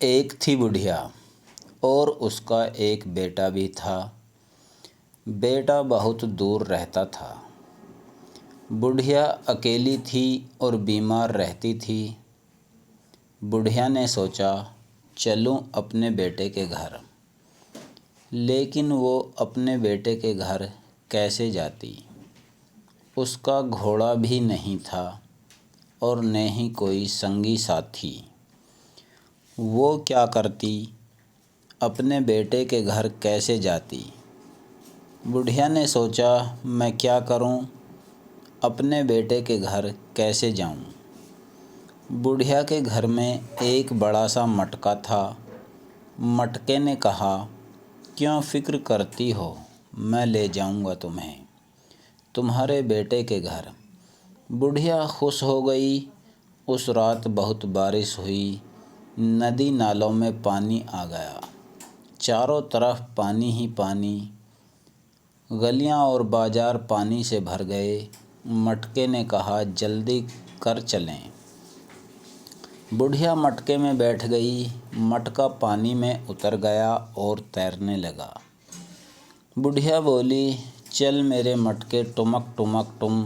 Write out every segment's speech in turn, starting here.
एक थी बुढ़िया और उसका एक बेटा भी था। बेटा बहुत दूर रहता था। बुढ़िया अकेली थी और बीमार रहती थी। बुढ़िया ने सोचा चलूं अपने बेटे के घर, लेकिन वो अपने बेटे के घर कैसे जाती। उसका घोड़ा भी नहीं था और न ही कोई संगी साथी। वो क्या करती, अपने बेटे के घर कैसे जाती। बुढ़िया ने सोचा मैं क्या करूं, अपने बेटे के घर कैसे जाऊं। बुढ़िया के घर में एक बड़ा सा मटका था। मटके ने कहा क्यों फ़िक्र करती हो, मैं ले जाऊंगा तुम्हें तुम्हारे बेटे के घर। बुढ़िया खुश हो गई। उस रात बहुत बारिश हुई। नदी नालों में पानी आ गया। चारों तरफ पानी ही पानी। गलियां और बाजार पानी से भर गए। मटके ने कहा जल्दी कर चलें। बुढ़िया मटके में बैठ गई। मटका पानी में उतर गया और तैरने लगा। बुढ़िया बोली चल मेरे मटके टुमक टुमक टुम,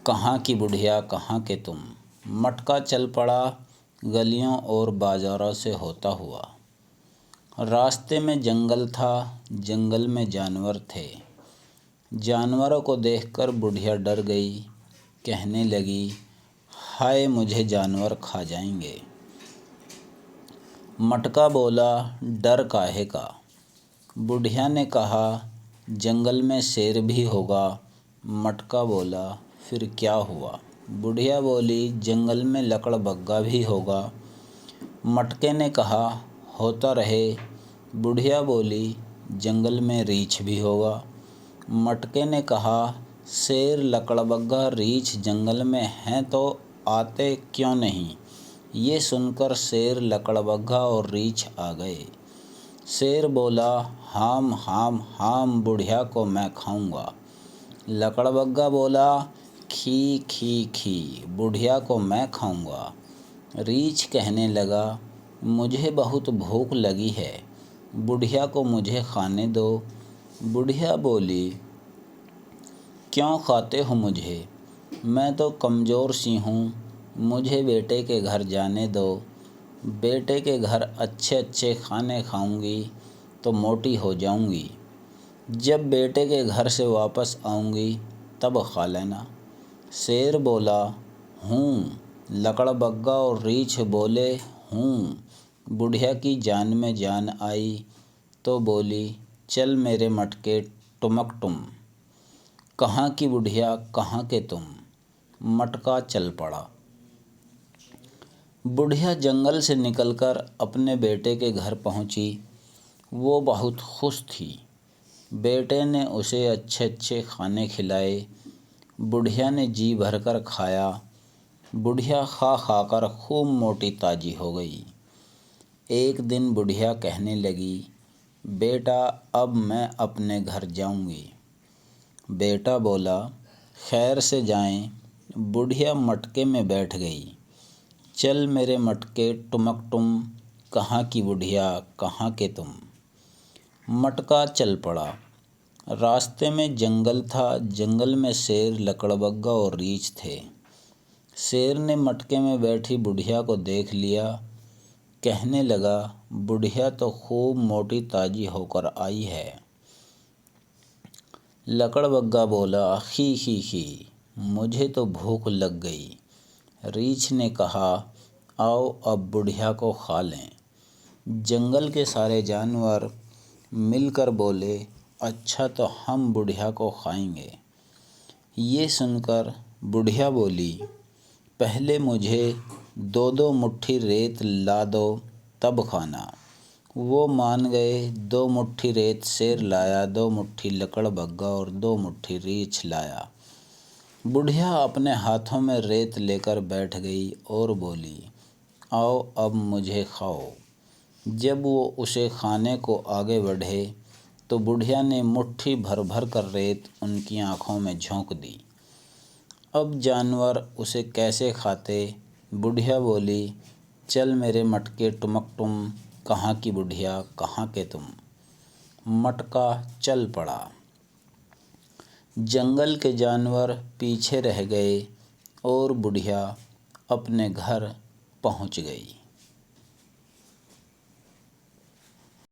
कहाँ की बुढ़िया कहाँ के तुम। मटका चल पड़ा गलियों और बाज़ारों से होता हुआ। रास्ते में जंगल था। जंगल में जानवर थे। जानवरों को देखकर बुढ़िया डर गई। कहने लगी हाय मुझे जानवर खा जाएंगे। मटका बोला डर काहे का। बुढ़िया ने कहा जंगल में शेर भी होगा। मटका बोला फिर क्या हुआ। बुढ़िया बोली जंगल में लकड़बग्गा भी होगा। मटके ने कहा होता रहे। बुढ़िया बोली जंगल में रीछ भी होगा। मटके ने कहा शेर लकड़बग्गा रीछ जंगल में हैं तो आते क्यों नहीं। ये सुनकर शेर लकड़बग्गा और रीछ आ गए। शेर बोला हाम हाम हाम बुढ़िया को मैं खाऊंगा। लकड़बग्गा बोला खी खी खी बुढ़िया को मैं खाऊंगा। रीछ कहने लगा मुझे बहुत भूख लगी है, बुढ़िया को मुझे खाने दो। बुढ़िया बोली क्यों खाते हो मुझे, मैं तो कमज़ोर सी हूँ, मुझे बेटे के घर जाने दो। बेटे के घर अच्छे अच्छे खाने खाऊंगी तो मोटी हो जाऊंगी। जब बेटे के घर से वापस आऊंगी तब खा लेना। शेर बोला हूँ। लकड़बग्गा और रीछ बोले हूँ। बुढ़िया की जान में जान आई तो बोली चल मेरे मटके टुमक टुम, कहाँ की बुढ़िया कहाँ के तुम। मटका चल पड़ा। बुढ़िया जंगल से निकलकर अपने बेटे के घर पहुंची। वो बहुत खुश थी। बेटे ने उसे अच्छे अच्छे खाने खिलाए। बुढ़िया ने जी भरकर खाया। बुढ़िया खा खाकर खूब मोटी ताजी हो गई। एक दिन बुढ़िया कहने लगी बेटा अब मैं अपने घर जाऊंगी। बेटा बोला खैर से जाएं। बुढ़िया मटके में बैठ गई। चल मेरे मटके टुमक टुम, कहाँ की बुढ़िया कहाँ के तुम। मटका चल पड़ा। रास्ते में जंगल था। जंगल में शेर लकड़बग्गा और रीछ थे। शेर ने मटके में बैठी बुढ़िया को देख लिया। कहने लगा बुढ़िया तो खूब मोटी ताजी होकर आई है। लकड़बग्गा बोला खी खी खी, मुझे तो भूख लग गई। रीछ ने कहा आओ अब बुढ़िया को खा लें। जंगल के सारे जानवर मिलकर बोले अच्छा तो हम बुढ़िया को खाएंगे। ये सुनकर बुढ़िया बोली पहले मुझे दो दो मुट्ठी रेत ला दो तब खाना। वो मान गए। 2 मुट्ठी रेत शेर लाया, 2 मुट्ठी लकड़बग्गा और 2 मुट्ठी रीछ लाया। बुढ़िया अपने हाथों में रेत लेकर बैठ गई और बोली आओ अब मुझे खाओ। जब वो उसे खाने को आगे बढ़े तो बुढ़िया ने मुट्ठी भर भर कर रेत उनकी आँखों में झोंक दी। अब जानवर उसे कैसे खाते। बुढ़िया बोली चल मेरे मटके टुमक टुम, कहाँ की बुढ़िया कहाँ के तुम। मटका चल पड़ा। जंगल के जानवर पीछे रह गए और बुढ़िया अपने घर पहुंच गई।